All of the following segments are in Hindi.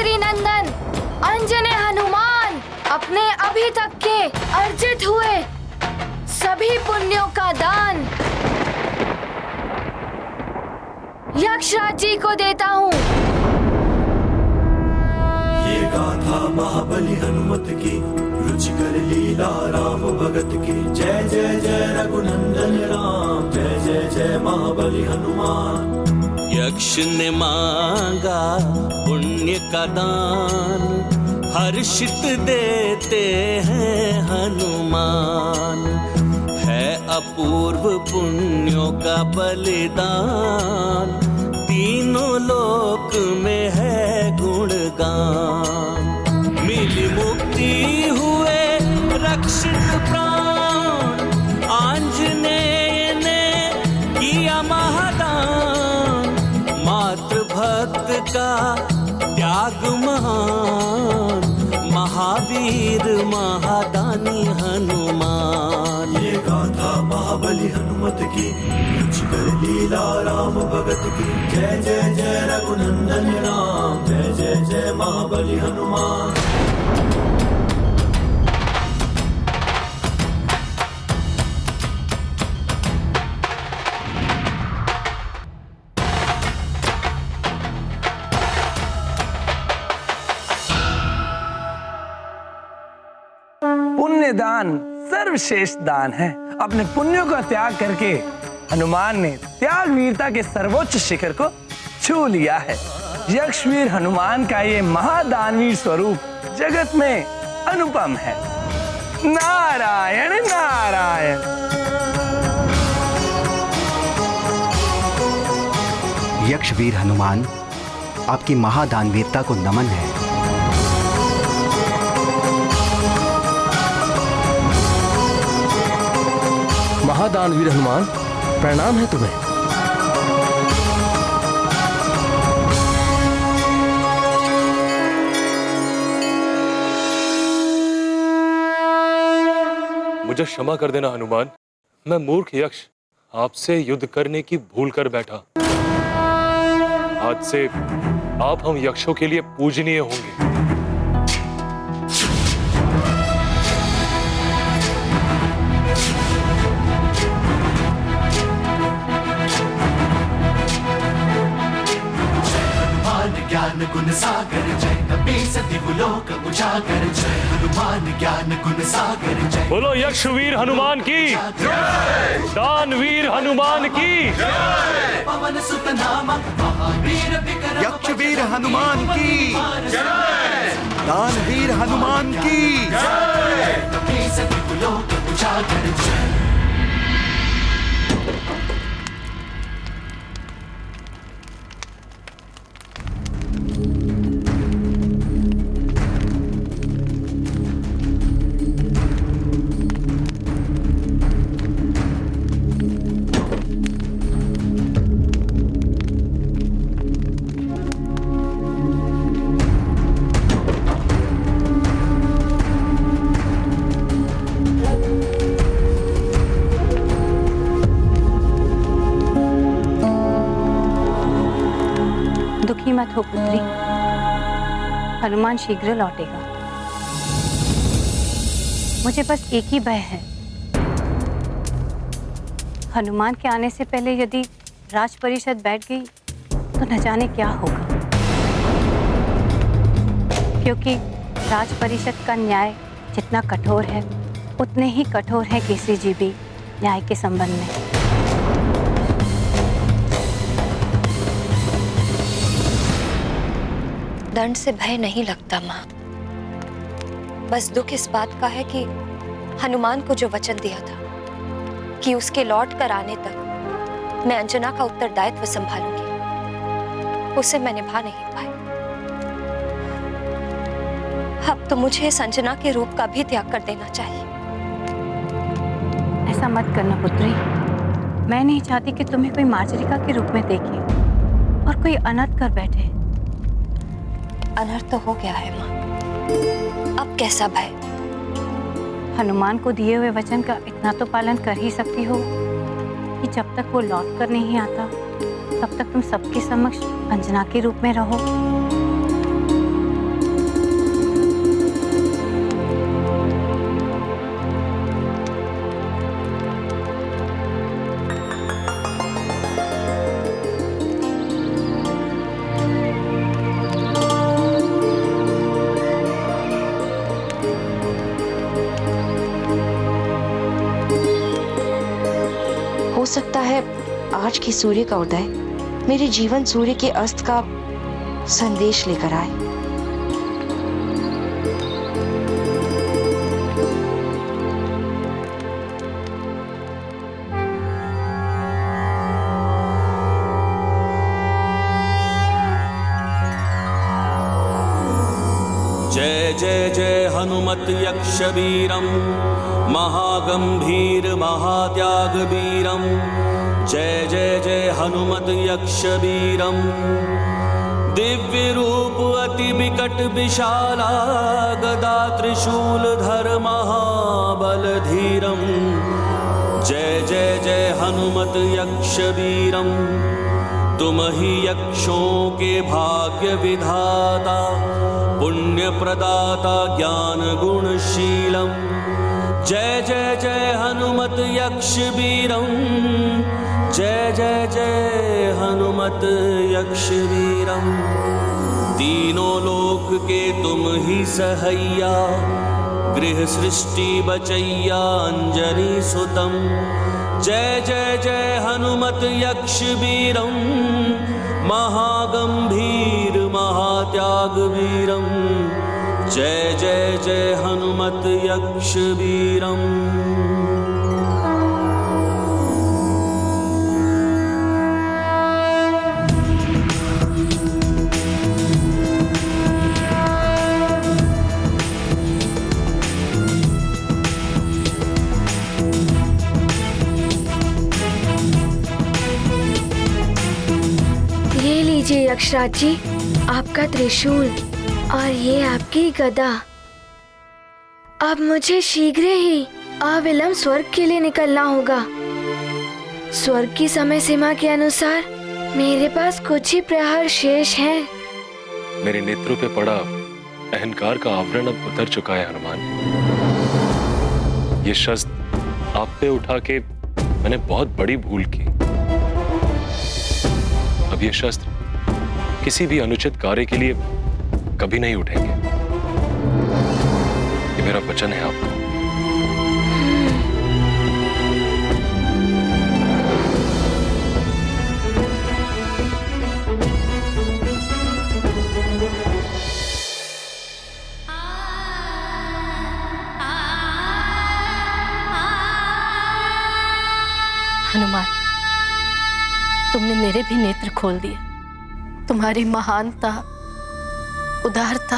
गिरि नंदन अंजने हनुमान अपने अभी तक के अर्जित हुए सभी पुण्यों का दान यक्षराज जी को देता हूँ। ये गाथा महाबली हनुमत की, रुचिकर लीला राम भगत की। जय जय जय रघुनंदन राम, जय जय जय महाबली हनुमान। यक्ष ने मांगा पुण्य का दान, हर्षित देते हैं हनुमान। है अपूर्व पुण्यों का बलिदान, तीनों लोक में है गुणगान। मिली मुक्ति हुए रक्षित प्राण, आंजनेय ने किया महादान। मातृभक्त का त्याग महान, महावीर महादानी हनुमान। ये गाथा महाबली हनुमत की, रुचिकर लीला राम भगत की। जय जय जय रघुनंदन राम, जय जय जय महाबली हनुमान। पुण्य दान सर्वश्रेष्ठ दान है। अपने पुण्यों का त्याग करके हनुमान ने त्याग वीरता के सर्वोच्च शिखर को छू लिया है। यक्षवीर हनुमान का ये महादानवीर स्वरूप जगत में अनुपम है। नारायण नारायण। यक्षवीर हनुमान, आपकी महादानवीरता को नमन है। महादानवीर हनुमान, प्रणाम है तुम्हें। मुझे क्षमा कर देना हनुमान, मैं मूर्ख यक्ष आपसे युद्ध करने की भूल कर बैठा। आज से आप हम यक्षों के लिए पूजनीय होंगे। ज्ञान गुण सागर जय, कपीस दिव्यलोक उजागर जय। हनुमान ज्ञान गुण सागर जय। बोलो यक्षवीर हनुमान की जय, दानवीर हनुमान की जय। पवन सुत नामक महावीर विक्रम, यक्षवीर हनुमान की जय, दानवीर हनुमान की जय। कपीस दिव्यलोक उजागर जय। दुखी मत हो पुत्री, हनुमान शीघ्र लौटेगा। मुझे बस एक ही भय है, हनुमान के आने से पहले यदि राज परिषद बैठ गई तो न जाने क्या होगा। क्योंकि राज परिषद का न्याय जितना कठोर है, उतने ही कठोर है केसरी जी भी न्याय के संबंध में। दंड से भय नहीं लगता माँ, बस दुख इस बात का है कि हनुमान को जो वचन दिया था कि उसके लौट कर आने तक मैं अंजना का उत्तरदायित्व संभालूंगी, उसे मैं निभा नहीं पाई। अब तो मुझे इस अंजना के रूप का भी त्याग कर देना चाहिए। ऐसा मत करना पुत्री, मैं नहीं चाहती कि तुम्हें कोई मार्जरिका के रूप में देखे और कोई अनर्थ कर बैठे। अनर्थ तो हो गया है माँ, अब कैसा भय? हनुमान को दिए हुए वचन का इतना तो पालन कर ही सकती हो कि जब तक वो लौट कर नहीं आता, तब तक तुम सबके समक्ष अंजना के रूप में रहो। अंजना के रूप में रहो? अंजना के रूप में रहो। है आज की सूर्य का उदय मेरे जीवन सूर्य के अस्त का संदेश लेकर आए। जय जय जय हनुमत यक्ष वीरम महागंभीर महात्याग वीरम। जय जय जय हनुमत यक्ष वीरम दिव्य रूप अति विकट विशाला गदा त्रिशूल धर महाबल धीरम। जय जय जय हनुमत यक्ष वीरम तुम ही यक्षों के भाग्य विधाता पुण्य प्रदाता ज्ञान गुणशीलम। जय जय जय हनुमत यक्ष वीरम जय जय जय हनुमत यक्ष वीरम। तीनों लोक के तुम ही सहैया गृह सृष्टि बचैया अंजनी सुतम। जय जय जय हनुमत यक्ष वीरम महागंभीर महात्याग वीरम। जय जय जय हनुमत यक्ष वीरम। लीजिए यक्षराज जी, आपका त्रिशूल और ये आपकी गदा। अब मुझे शीघ्र ही अविलंब स्वर्ग के लिए निकलना होगा। स्वर्ग की समय सीमा के अनुसार मेरे पास कुछ ही प्रहर शेष हैं। मेरे नेत्रों पे पड़ा अहंकार का आवरण अब उतर चुका है हनुमान। ये शस्त्र आप पे उठा के मैंने बहुत बड़ी भूल की। अब ये शस्त्र किसी भी अनुचित कार्य के लिए कभी नहीं उठेंगे। ये मेरा वचन है आपको। हनुमान, तुमने मेरे भी नेत्र खोल दिए। तुम्हारी महानता, उदारता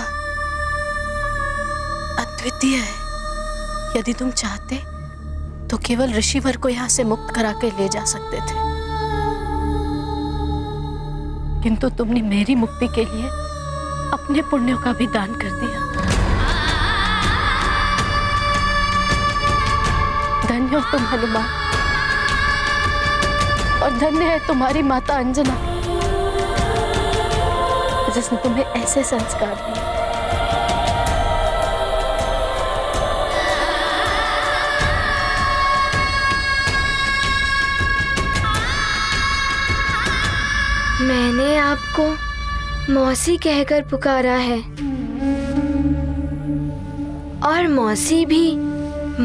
अद्वितीय है। यदि तुम चाहते तो केवल ऋषिवर को यहाँ से मुक्त करा के ले जा सकते थे, किंतु तुमने मेरी मुक्ति के लिए अपने पुण्यों का भी दान कर दिया। धन्य हो तुम हनुमान, और धन्य है तुम्हारी माता अंजना जिसने तुम्हें ऐसे संस्कार दिए। मैंने आपको मौसी कहकर पुकारा है, और मौसी भी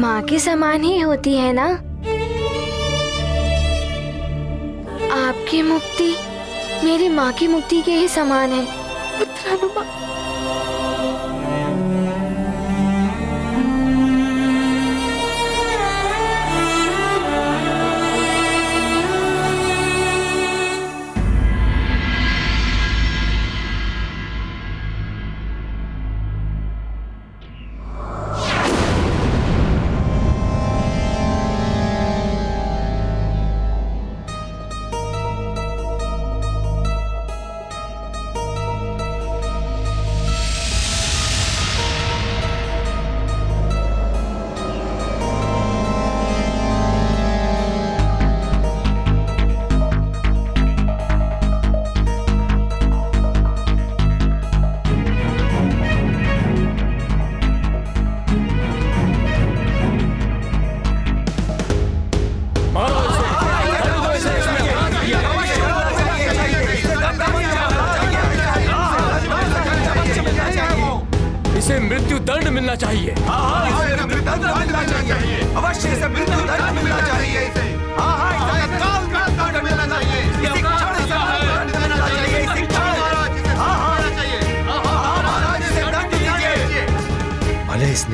माँ के समान ही होती है ना। आपकी मुक्ति मेरी माँ की मुक्ति के ही समान है। पुत्र हनुमान, इसे मृत्यु दंड मिलना चाहिए। अवश्य इसे मृत्यु दंड मिलना चाहिए।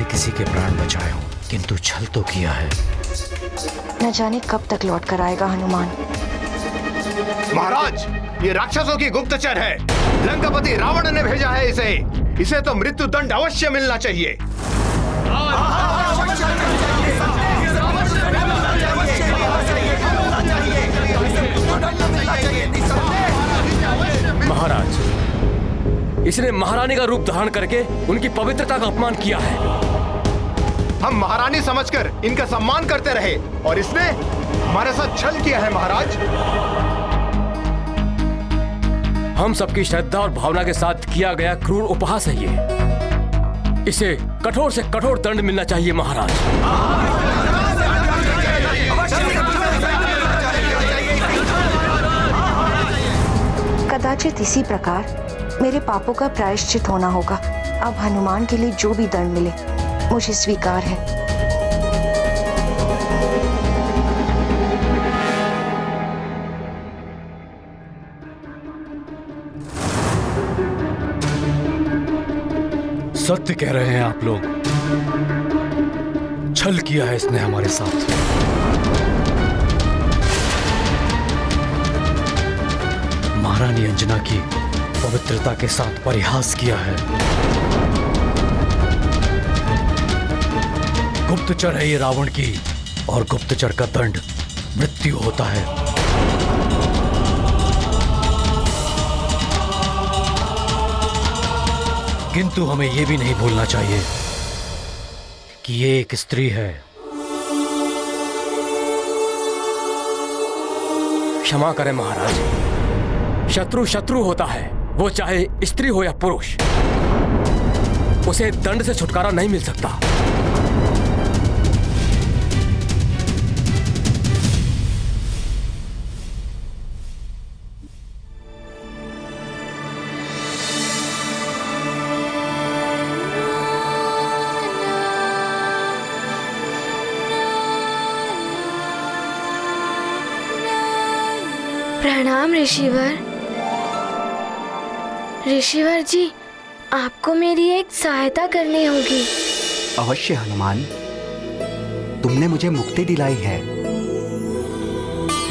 आपने किसी के प्राण बचाए हो, किंतु छल तो किया है। न जाने कब तक लौट कर आएगा हनुमान। महाराज, ये राक्षसों की गुप्तचर है। लंकापति रावण ने भेजा है इसे। इसे तो मृत्यु दंड अवश्य मिलना चाहिए। महाराज, इसने महारानी का रूप धारण करके उनकी पवित्रता का अपमान किया है। हम महारानी समझकर इनका सम्मान करते रहे और इसने हमारे साथ छल किया है। महाराज, हम सबकी श्रद्धा और भावना के साथ किया गया क्रूर उपहास है ये। इसे कठोर से कठोर दंड मिलना चाहिए महाराज। कदाचित इसी प्रकार मेरे पापों का प्रायश्चित होना होगा। अब हनुमान के लिए जो भी दंड मिले मुझे स्वीकार है। सत्य कह रहे हैं आप लोग। छल किया है इसने हमारे साथ। महारानी अंजना की पवित्रता के साथ परिहास किया है। गुप्तचर है ये रावण की, और गुप्तचर का दंड मृत्यु होता है। किंतु हमें यह भी नहीं भूलना चाहिए कि ये एक स्त्री है। क्षमा करें महाराज, शत्रु शत्रु होता है, वो चाहे स्त्री हो या पुरुष। उसे दंड से छुटकारा नहीं मिल सकता। प्रणाम ऋषिवर। ऋषिवर जी, आपको मेरी एक सहायता करनी होगी। अवश्य हनुमान, तुमने मुझे मुक्ति दिलाई है।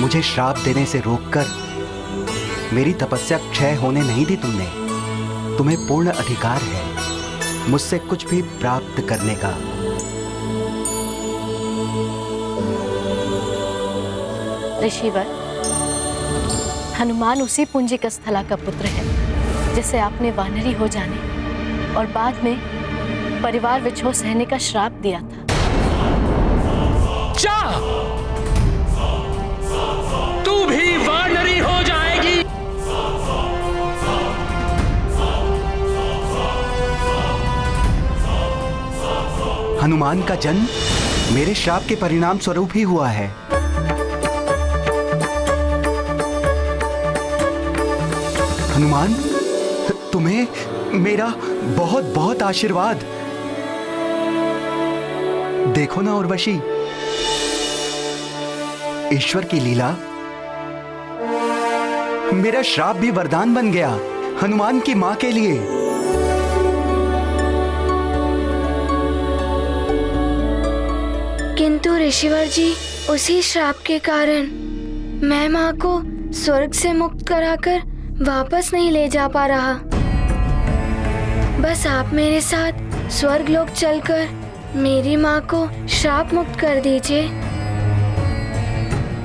मुझे श्राप देने से रोककर मेरी तपस्या क्षय होने नहीं दी तुमने। तुम्हें पूर्ण अधिकार है मुझसे कुछ भी प्राप्त करने का। ऋषिवर, हनुमान उसी पुंजिक स्थला का पुत्र है जिसे आपने वानरी हो जाने और बाद में परिवार विछोह सहने का श्राप दिया था। जा! तू भी वानरी हो जाएगी। हनुमान का जन्म मेरे श्राप के परिणाम स्वरूप ही हुआ है। हनुमान, तुम्हें मेरा बहुत बहुत आशीर्वाद। देखो ना उर्वशी, ईश्वर की लीला, मेरा श्राप भी वरदान बन गया हनुमान की मां के लिए। किंतु ऋषिवर जी, उसी श्राप के कारण मैं माँ को स्वर्ग से मुक्त कराकर वापस नहीं ले जा पा रहा। बस आप मेरे साथ स्वर्ग लोक चलकर मेरी माँ को श्राप मुक्त कर दीजिए,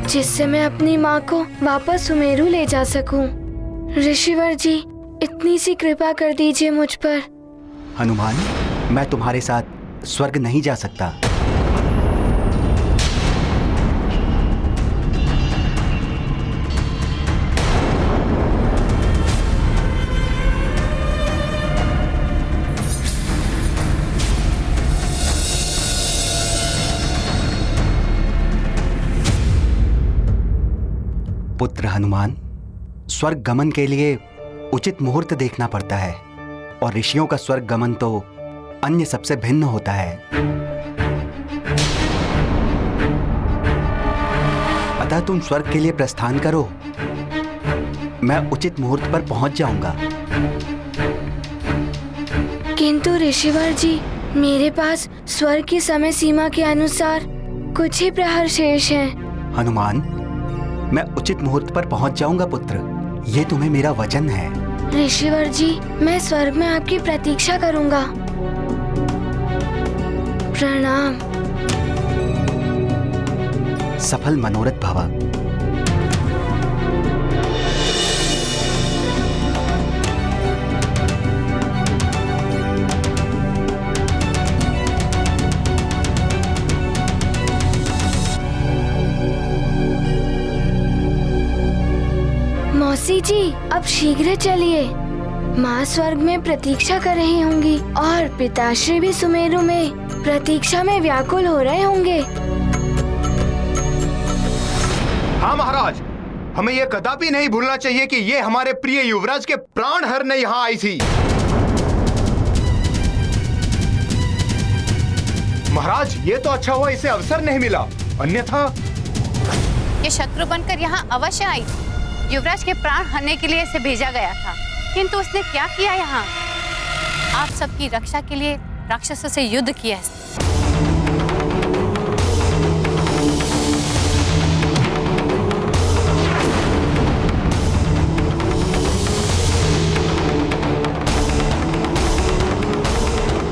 जिससे मैं अपनी माँ को वापस सुमेरु ले जा सकूं। ऋषिवर जी, इतनी सी कृपा कर दीजिए मुझ पर। हनुमान, मैं तुम्हारे साथ स्वर्ग नहीं जा सकता। पुत्र हनुमान, स्वर्ग गमन के लिए उचित मुहूर्त देखना पड़ता है, और ऋषियों का स्वर्ग गमन तो अन्य सबसे भिन्न होता है। अतः तुम स्वर्ग के लिए प्रस्थान करो, मैं उचित मुहूर्त पर पहुंच जाऊंगा। किंतु ऋषिवर जी, मेरे पास स्वर्ग की समय सीमा के अनुसार कुछ ही प्रहर शेष हैं। हनुमान, मैं उचित मुहूर्त पर पहुंच जाऊंगा पुत्र। ये तुम्हें मेरा वचन है। ऋषिवर जी, मैं स्वर्ग में आपकी प्रतीक्षा करूंगा। प्रणाम। सफल मनोरथ भवा। मौसी जी, अब शीघ्र चलिए। माँ स्वर्ग में प्रतीक्षा कर रही होंगी और पिताश्री भी सुमेरु में प्रतीक्षा में व्याकुल हो रहे होंगे। हाँ महाराज, हमें यह कदापि नहीं भूलना चाहिए कि ये हमारे प्रिय युवराज के प्राण हरने यहाँ आई थी। महाराज, ये तो अच्छा हुआ इसे अवसर नहीं मिला, अन्यथा ये शत्रु बनकर यहाँ अवश्य आई। युवराज के प्राण हरने के लिए इसे भेजा गया था, किंतु उसने क्या किया यहाँ? आप सबकी रक्षा के लिए राक्षसों से युद्ध किया है।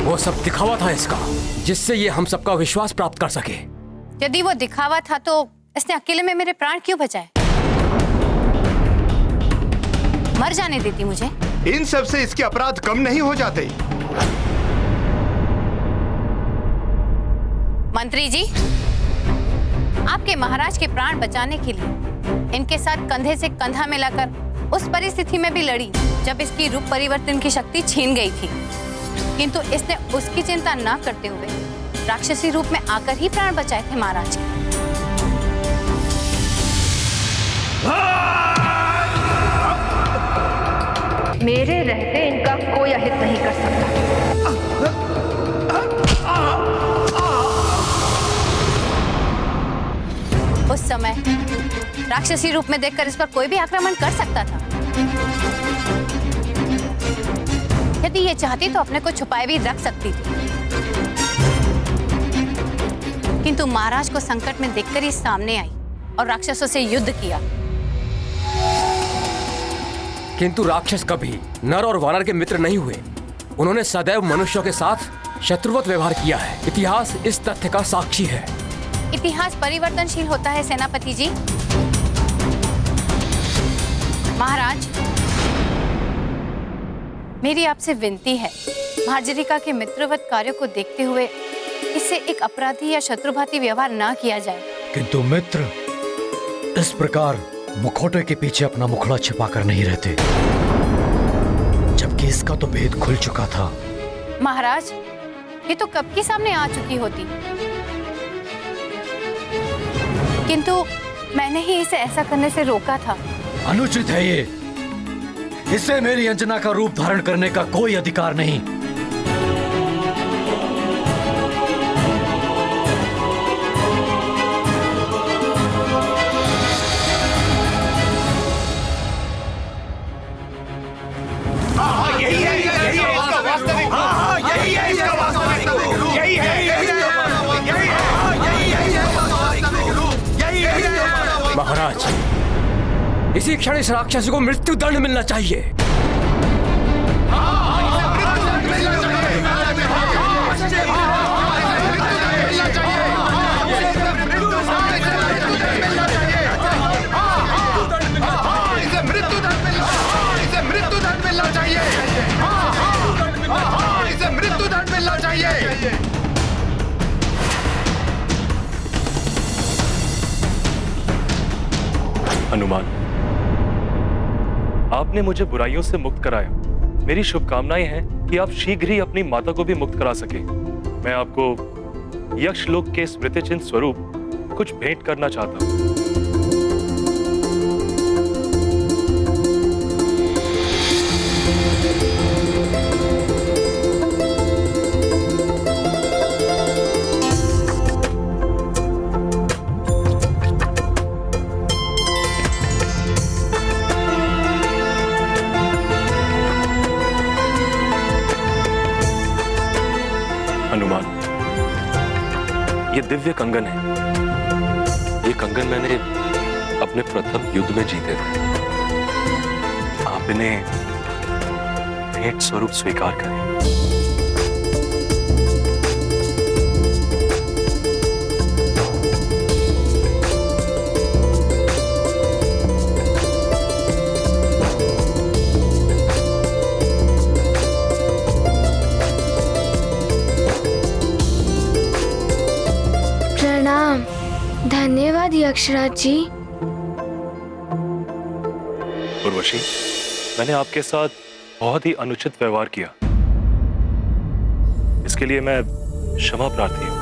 वो सब दिखावा था इसका, जिससे ये हम सबका विश्वास प्राप्त कर सके। यदि वो दिखावा था तो इसने अकेले में मेरे प्राण क्यों बचाए? मर जाने देती मुझे। इन सब से इसके अपराध कम नहीं हो जाते। मंत्री जी, आपके महाराज के प्राण बचाने के लिए इनके साथ कंधे से कंधा मिलाकर उस परिस्थिति में भी लड़ी जब इसकी रूप परिवर्तन की शक्ति छीन गई थी, किंतु इसने उसकी चिंता न करते हुए राक्षसी रूप में आकर ही प्राण बचाए थे महाराज के। मेरे रहते इनका कोई अहित नहीं कर सकता। उस समय राक्षसी रूप में देखकर इस पर कोई भी आक्रमण कर सकता था। यदि ये चाहती तो अपने को छुपाए भी रख सकती थी, किंतु महाराज को संकट में देखकर ही सामने आई और राक्षसों से युद्ध किया। किंतु राक्षस कभी नर और वानर के मित्र नहीं हुए। उन्होंने सदैव मनुष्यों के साथ शत्रुवत व्यवहार किया है। इतिहास इस तथ्य का साक्षी है। इतिहास परिवर्तनशील होता है सेनापति जी। महाराज, मेरी आपसे विनती है, भार्जरिका के मित्रवत कार्यों को देखते हुए इससे एक अपराधी या शत्रुभाती व्यवहार ना किया जाए। किंतु मित्र इस प्रकार मुखौटे के पीछे अपना मुखड़ा छिपाकर नहीं रहते, जबकि इसका तो भेद खुल चुका था। महाराज, ये तो कब की सामने आ चुकी होती, किंतु मैंने ही इसे ऐसा करने से रोका था। अनुचित है ये। इसे मेरी अंजना का रूप धारण करने का कोई अधिकार नहीं। महाराज, इसी क्षण इस राक्षसी को मृत्यु दंड मिलना चाहिए। हनुमान, आपने मुझे बुराइयों से मुक्त कराया। मेरी शुभकामनाएं हैं कि आप शीघ्र ही अपनी माता को भी मुक्त करा सके। मैं आपको यक्षलोक के स्मृति चिन्ह स्वरूप कुछ भेंट करना चाहता हूं। ये दिव्य कंगन है। ये कंगन मैंने अपने प्रथम युद्ध में जीते थे। आप इन्हें भेंट स्वरूप स्वीकार करें। प्रणाम। धन्यवाद यक्षराज जी। उर्वशी, मैंने आपके साथ बहुत ही अनुचित व्यवहार किया। इसके लिए मैं क्षमा प्रार्थी हूं।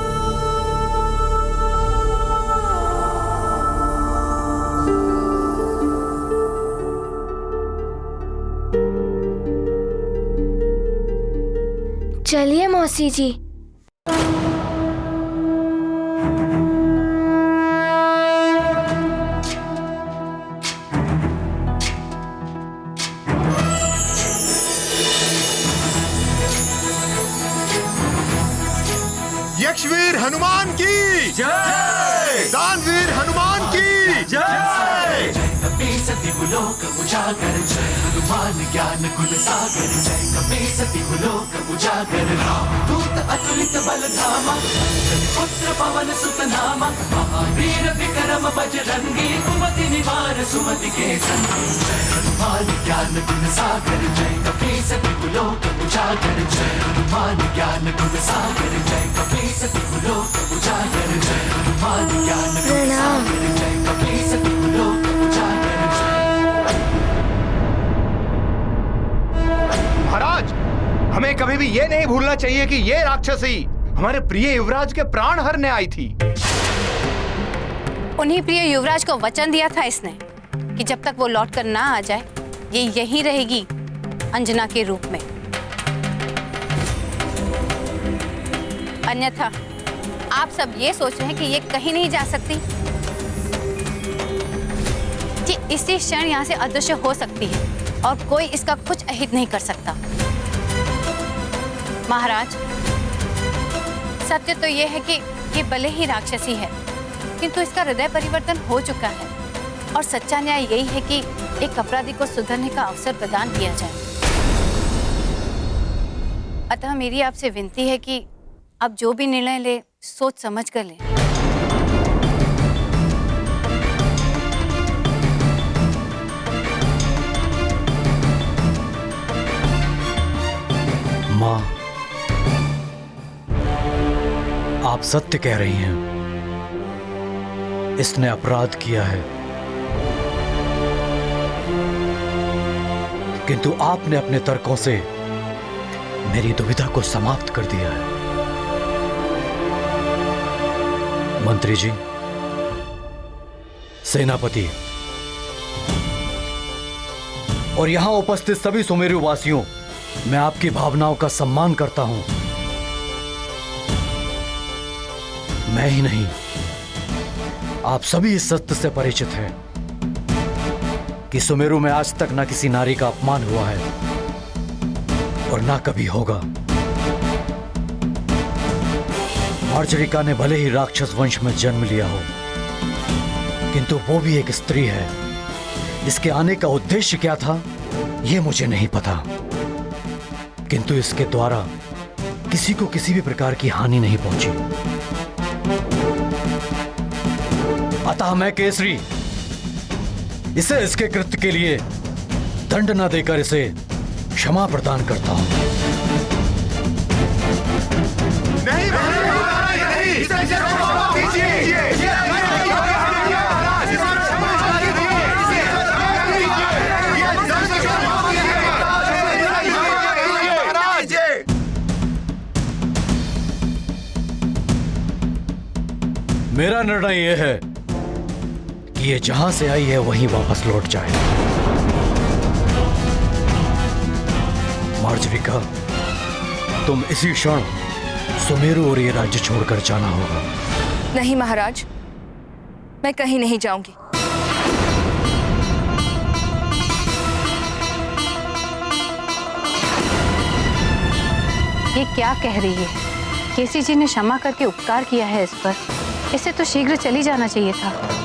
चलिए मौसी जी। यक्षवीर हनुमान की जय, दानवीर हनुमान की जय। कपीसति गुलोक उजागर जय हनुमान ज्ञान गुण सागर जय कपीसति गुलोक उजागर रामदूत अतुलित बल धामा पुत्र पवन सुत नामा महावीर विक्रम बजरंगी कुमति निवार सुमति के संगी जय हनुमान ज्ञान गुण सागर जय कपीसति गुलोक उजागर जय हनुमान ज्ञान गुण सागर जय कपीसति गुलोक उजागर जय हनुमान ज्ञान गुण सागर जय कपीसति गुलोक उजागर। महाराज, हमें कभी भी ये नहीं भूलना चाहिए कि ये राक्षसी हमारे प्रिय युवराज के प्राण हरने आई थी। उन्हीं प्रिय युवराज को वचन दिया था इसने कि जब तक वो लौट कर ना आ जाए ये यहीं रहेगी अंजना के रूप में। अन्यथा आप सब ये सोच रहे हैं कि ये कहीं नहीं जा सकती, कि इसी क्षण यहाँ से अदृश्य हो सकती है और कोई इसका कुछ अहित नहीं कर सकता। महाराज, सत्य तो यह है कि ये भले ही राक्षसी है किंतु इसका हृदय परिवर्तन हो चुका है और सच्चा न्याय यही है कि एक अपराधी को सुधरने का अवसर प्रदान किया जाए। अतः मेरी आपसे विनती है कि आप जो भी निर्णय ले सोच समझ कर ले। माँ, आप सत्य कह रही हैं। इसने अपराध किया है, किंतु आपने अपने तर्कों से मेरी दुविधा को समाप्त कर दिया है। मंत्री जी, सेनापति और यहां उपस्थित सभी सुमेरु वासियों, मैं आपकी भावनाओं का सम्मान करता हूं। मैं ही नहीं, आप सभी इस सत्य से परिचित हैं कि सुमेरु में आज तक ना किसी नारी का अपमान हुआ है और ना कभी होगा। मार्जरिका ने भले ही राक्षस वंश में जन्म लिया हो, किंतु वो भी एक स्त्री है। इसके आने का उद्देश्य क्या था ये मुझे नहीं पता, किंतु इसके द्वारा किसी को किसी भी प्रकार की हानि नहीं पहुंची। अतः मैं केसरी इसे इसके कृत्य के लिए दंड न देकर इसे क्षमा प्रदान करता हूं। नहीं, नहीं, इसे क्षमा कीजिए। मेरा निर्णय यह है कि ये जहां से आई है वहीं वापस लौट जाए। मार्जरिका, तुम इसी क्षण सुमेरु और ये राज्य छोड़कर जाना होगा। नहीं महाराज, मैं कहीं नहीं जाऊंगी। ये क्या कह रही है? केसरी जी ने क्षमा करके उपकार किया है इस पर, इसे तो शीघ्र चली जाना चाहिए था।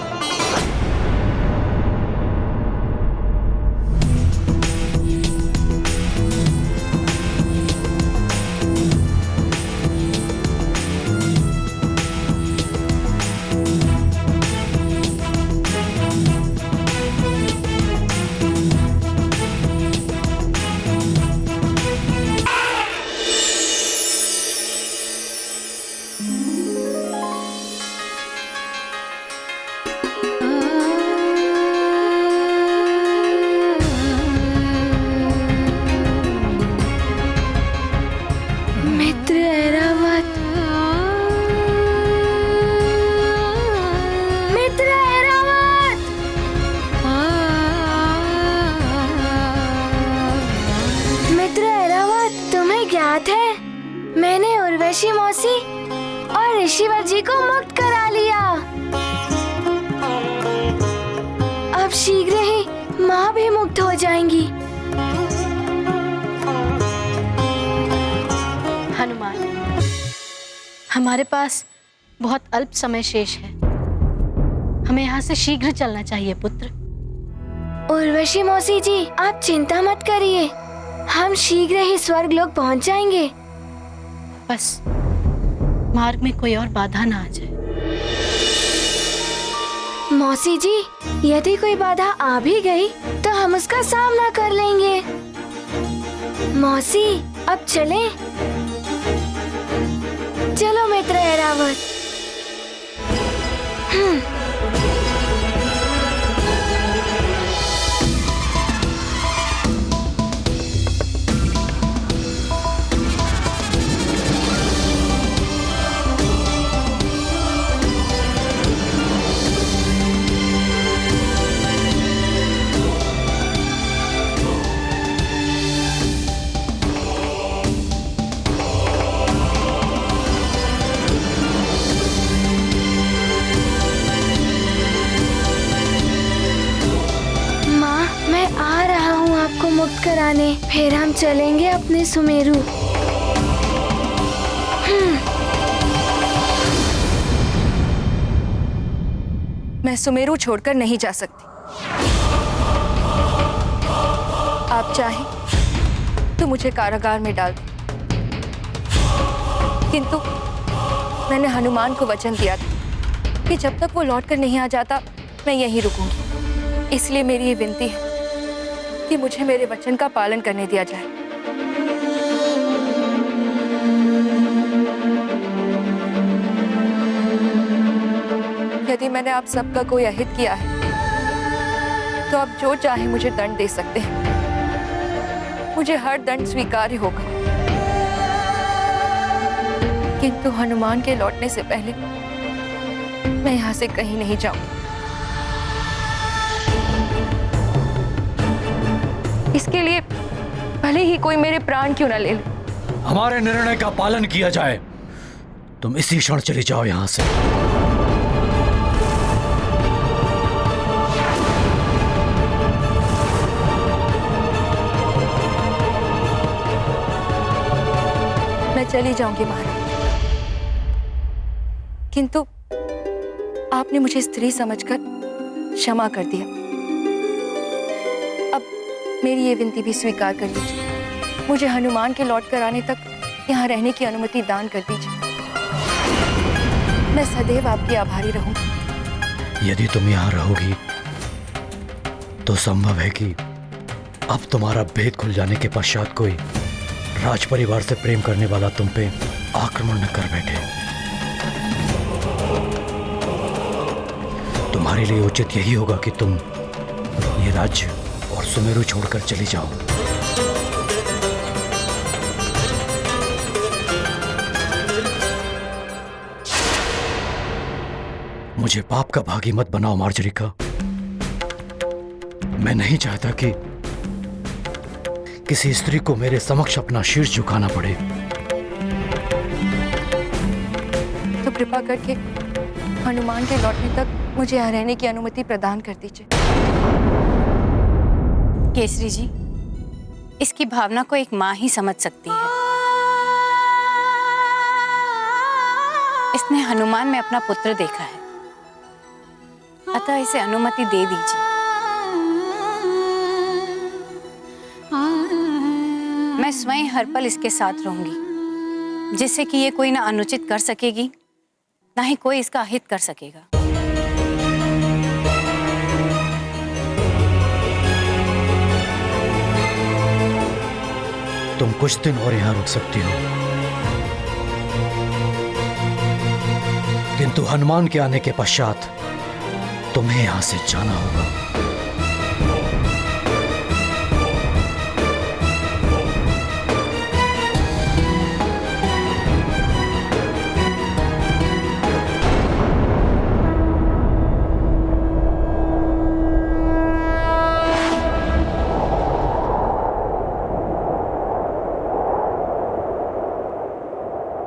मित्र ऐरावत, मित्र ऐरावत, मित्र ऐरावत, तुम्हें ज्ञात है मैंने उर्वशी मौसी और ऋषिवर जी को मुक्त करा लिया। अब शीघ्र ही माँ भी मुक्त हो जाएंगी। हनुमान, हमारे पास बहुत अल्प समय शेष है, हमें यहाँ से शीघ्र चलना चाहिए पुत्र। उर्वशी मौसी जी, आप चिंता मत करिए, हम शीघ्र ही स्वर्ग लोक पहुँच जाएंगे। बस मार्ग में कोई और बाधा ना आ जाए। मौसी जी, यदि कोई बाधा आ भी गई तो हम उसका सामना कर लेंगे। मौसी, अब चलें? चलो मित्र ऐरावत। आपको मुक्त कराने, फिर हम चलेंगे अपने सुमेरु। मैं सुमेरु छोड़कर नहीं जा सकती। आप चाहें तो मुझे कारागार में डाल दें, किंतु मैंने हनुमान को वचन दिया था कि जब तक वो लौटकर नहीं आ जाता मैं यहीं रुकूंगी। इसलिए मेरी ये विनती है कि मुझे मेरे वचन का पालन करने दिया जाए। यदि मैंने आप सबका कोई अहित किया है तो आप जो चाहे मुझे दंड दे सकते हैं, मुझे हर दंड स्वीकार्य होगा, किंतु हनुमान के लौटने से पहले मैं यहाँ से कहीं नहीं जाऊंगी। इसके लिए भले ही कोई मेरे प्राण क्यों ना ले ले। हमारे निर्णय का पालन किया जाए। तुम इसी क्षण चले जाओ यहां से। मैं चली जाऊंगी महाराज, किंतु आपने मुझे स्त्री समझकर क्षमा कर दिया। अब मेरी ये विनती भी स्वीकार कर लीजिए। मुझे हनुमान के लौट कर आने तक यहाँ रहने की अनुमति दान कर दीजिए। मैं सदैव आपकी आभारी रहूंगी। यदि तुम यहाँ रहोगी तो संभव है कि अब तुम्हारा भेद खुल जाने के पश्चात कोई राज परिवार से प्रेम करने वाला तुम पे आक्रमण न कर बैठे। तुम्हारे लिए उचित यही होगा कि तुम ये राज्य और सुमेरु छोड़कर चली जाओ। मुझे पाप का भागी मत बनाओ मार्जरिका। मैं नहीं चाहता कि किसी स्त्री को मेरे समक्ष अपना शीर्ष झुकाना पड़े। तो कृपा करके हनुमान के लौटने तक मुझे यहाँ रहने की अनुमति प्रदान कर दीजिए। केसरी जी, इसकी भावना को एक माँ ही समझ सकती है। इसने हनुमान में अपना पुत्र देखा है, अतः इसे अनुमति दे दीजिए। मैं स्वयं हर पल इसके साथ रहूंगी, जिससे कि ये कोई ना अनुचित कर सकेगी, ना ही कोई इसका अहित कर सकेगा। तुम कुछ दिन और यहाँ रुक सकती हो, किंतु हनुमान के आने के पश्चात तुम्हें यहाँ से जाना होगा।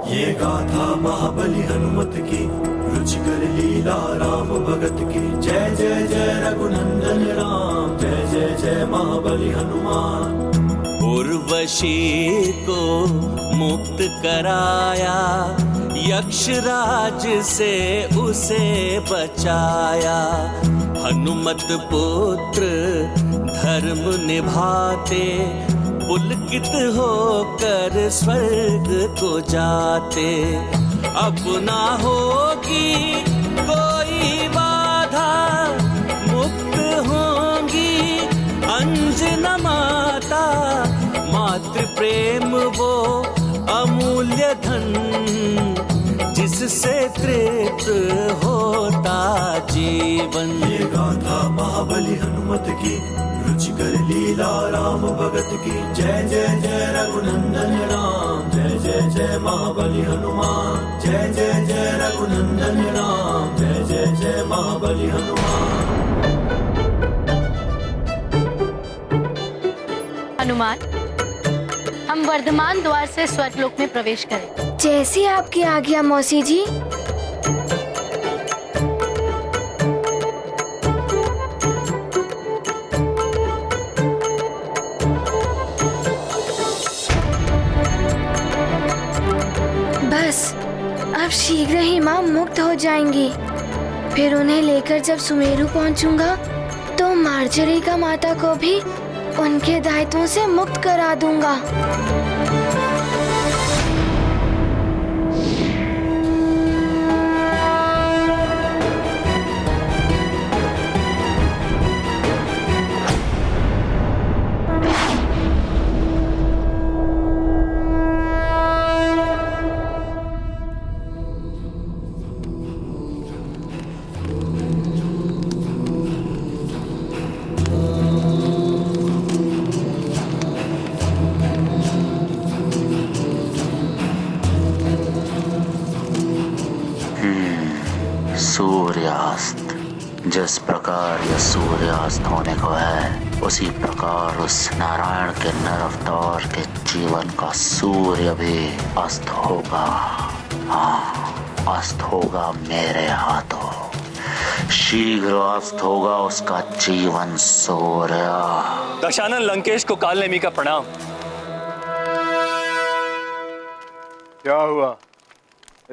ये गाथा महाबली हनुमत की, रुचिकर लीला राम भगत की। जय जय जय रघुनंदन राम, जय जय जय महाबली हनुमान। उर्वशी को मुक्त कराया, यक्षराज से उसे बचाया। हनुमत पुत्र धर्म निभाते, पुलकित होकर स्वर्ग को जाते। अब ना होगी कोई बाधा, मुक्त होंगी अंजना माता। मातृ प्रेम वो अमूल्य धन, जिससे तृप्त होता जीवन। ये गाथा महाबली हनुमत की, रुचिकर लीला राम भगत की। जय जय जय रघुनंदन राम, जय जय जय महाबली हनुमान। जय जय जय रघुनंदन राम, जय जय जय महाबली हनुमान। हनुमान, हम वर्धमान द्वार से स्वर्गलोक में प्रवेश करें। जैसी आपकी आज्ञा मौसी जी। बस अब शीघ्र ही माँ मुक्त हो जाएंगी। फिर उन्हें लेकर जब सुमेरु पहुंचूंगा तो मार्जरिका माता को भी उनके दायित्वों से मुक्त करा दूंगा। सूर्यास्त। जिस प्रकार यह सूर्यास्त होने को है, उसी प्रकार उस नारायण के नर अवतार के जीवन का सूर्य भी अस्त होगा। हाँ, अस्त होगा मेरे हाथों। शीघ्र अस्त होगा उसका जीवन सूर्य। दशानन लंकेश को काल नेमी का प्रणाम। क्या हुआ?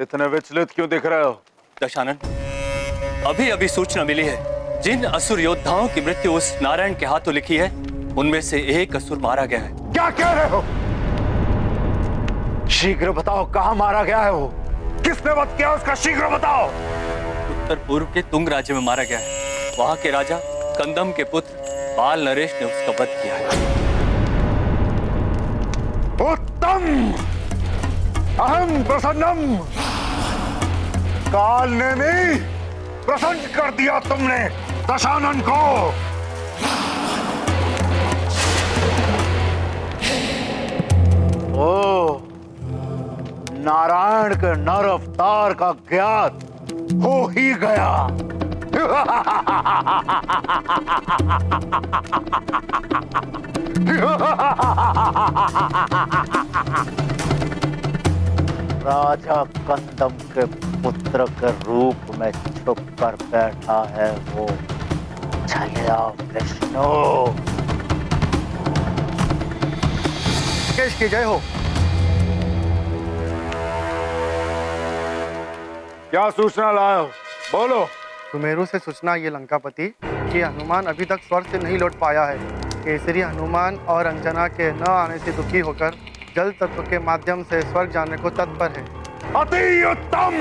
इतने विचलित क्यों दिख रहे हो? दशानन, अभी अभी सूचना मिली है, जिन असुर योद्धाओं की मृत्यु उस नारायण के हाथों लिखी है, उनमें से एक असुर मारा गया है। क्या कह रहे हो? शीघ्र बताओ, कहाँ मारा गया है वो? किसने वध किया उसका? शीघ्र बताओ। उत्तर पूर्व के तुंग राज्य में मारा गया है। वहां के राजा कंदम के पुत्र बाल नरेश ने उसका वध किया है। उत्तम, अहम प्रसन्नम। काल ने भी प्रसन्न कर दिया तुमने दशानन को। ओ, नारायण के नर अवतार का ज्ञात हो ही गया। राजा कंदम के पुत्र के रूप में छुप कर बैठा है वो छलिया विष्णु। केश की जय हो। क्या सूचना लाए हो? बोलो। सुमेरु से सूचना ये लंकापति कि हनुमान अभी तक स्वर्ग से नहीं लौट पाया है। केसरी हनुमान और अंजना के न आने से दुखी होकर जल तत्व के माध्यम से स्वर्ग जाने को तत्पर है। अति उत्तम,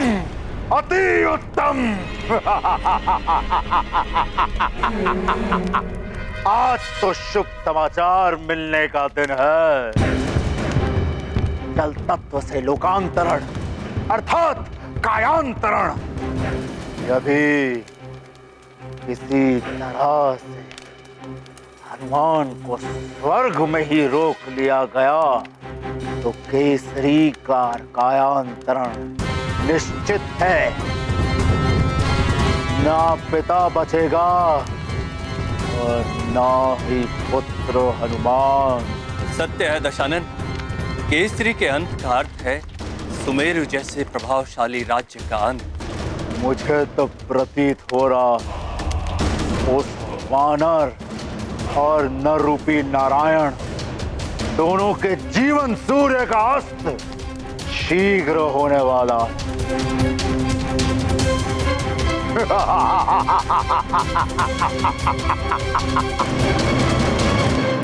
अति उत्तम। आज तो शुभ समाचार मिलने का दिन है। जल तत्व से लोकांतरण अर्थात कायांतरण यदि किसी तरह से हनुमान को स्वर्ग में ही रोक लिया गया तो केसरी का कायांतरण निश्चित है। ना पिता बचेगा और ना ही पुत्र हनुमान। सत्य है दशानन, केसरी के अंत का अर्थ है सुमेरु जैसे प्रभावशाली राज्य का अंत। मुझे तो प्रतीत हो रहा उस वानर और नर रूपी नारायण दोनों के जीवन सूर्य का अस्त शीघ्र होने वाला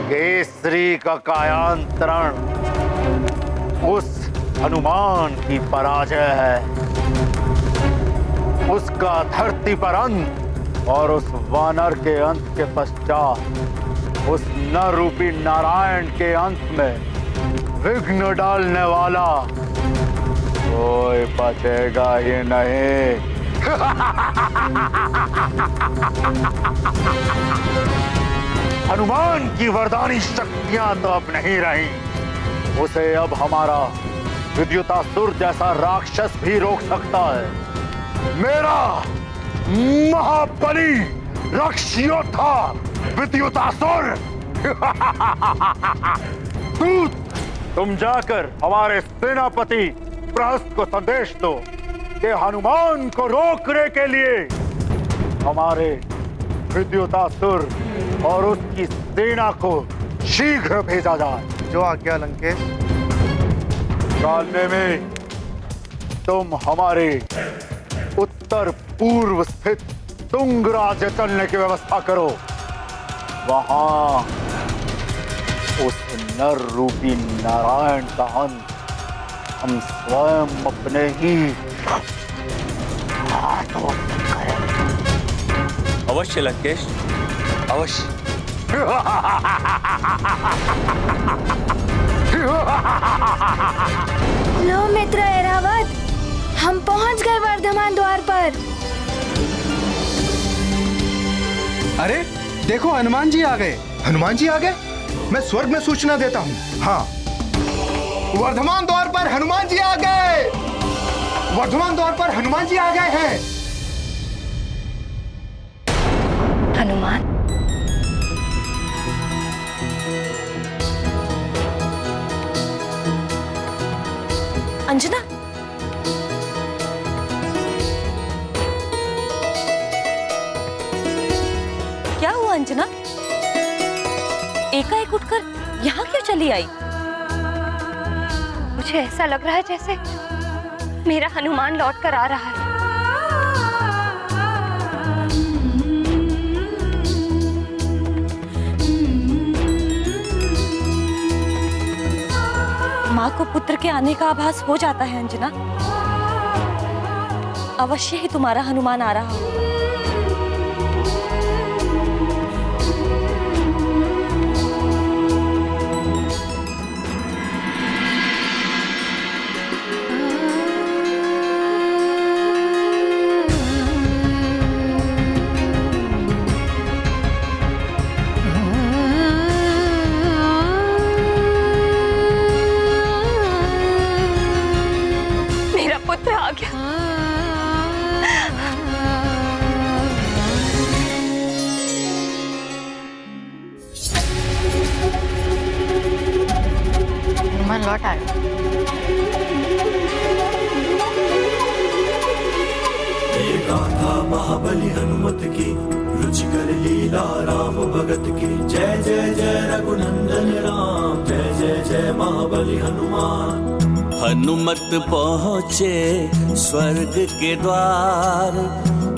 केसरी का कायांतरण उस हनुमान की पराजय है, उसका धरती पर अंत और उस वानर के अंत के पश्चात उस नर रूपी नारायण के अंत में विघ्न डालने वाला कोई बचेगा ही नहीं। हनुमान की वरदानी शक्तियां तो अब नहीं रही, उसे अब हमारा विद्युतासुर जैसा राक्षस भी रोक सकता है। मेरा महाबली राक्षयोद्धा विद्युतासुर। तुम जाकर हमारे सेनापति प्रहस्त को संदेश दो कि हनुमान को रोकने के लिए हमारे विद्युतासुर और उसकी सेना को शीघ्र भेजा जाए। जो आज्ञा लंकेश। कालने में तुम हमारे उत्तर पूर्व स्थित तुंग राज्य चलने की व्यवस्था करो। वहां उस नर रूपी नारायण का अंत हम स्वयं अपने ही हाथों से करें। अवश्य लंकेश, अवश्य। लो मित्र ऐरावत, हम पहुंच गए वर्धमान द्वार पर। अरे देखो, हनुमान जी आ गए। हनुमान जी आ गए? मैं स्वर्ग में सूचना देता हूँ। हाँ, वर्धमान द्वार पर हनुमान जी आ गए। वर्धमान द्वार पर हनुमान जी आ गए हैं। हनुमान, अंजना, क्या हुआ अंजना? एकाएक उठकर यहाँ क्यों चली आई? मुझे ऐसा लग रहा है जैसे मेरा हनुमान लौट कर आ रहा है। माँ को पुत्र के आने का आभास हो जाता है अंजना। अवश्य ही तुम्हारा हनुमान आ रहा हो। लौट आए। ये गाथा महाबली हनुमत की, रुचिकर लीला राम भगत की। जय जय जय रघुनंदन राम, जय जय जय महाबली हनुमान। हनुमत पहुँचे स्वर्ग के द्वार,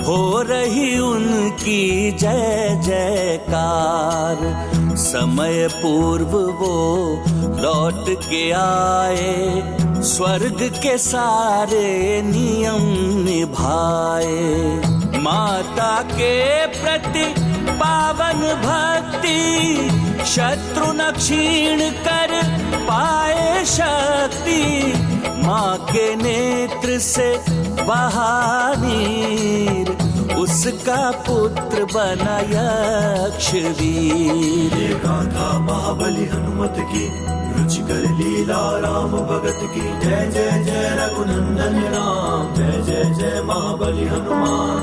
हो रही उनकी जय जयकार। समय पूर्व वो लौट के आए, स्वर्ग के सारे नियम निभाए। माता के प्रति पावन भक्ति, शत्रु न क्षीण कर पाए शक्ति। माँ के नेत्र से बहा नीर, उसका पुत्र बना यक्षवीर। ये गाथा महाबली हनुमत की, रुचिकर लीला राम भगत की। जय जय जय रघुनंदन राम, जय जय जय महाबली हनुमान।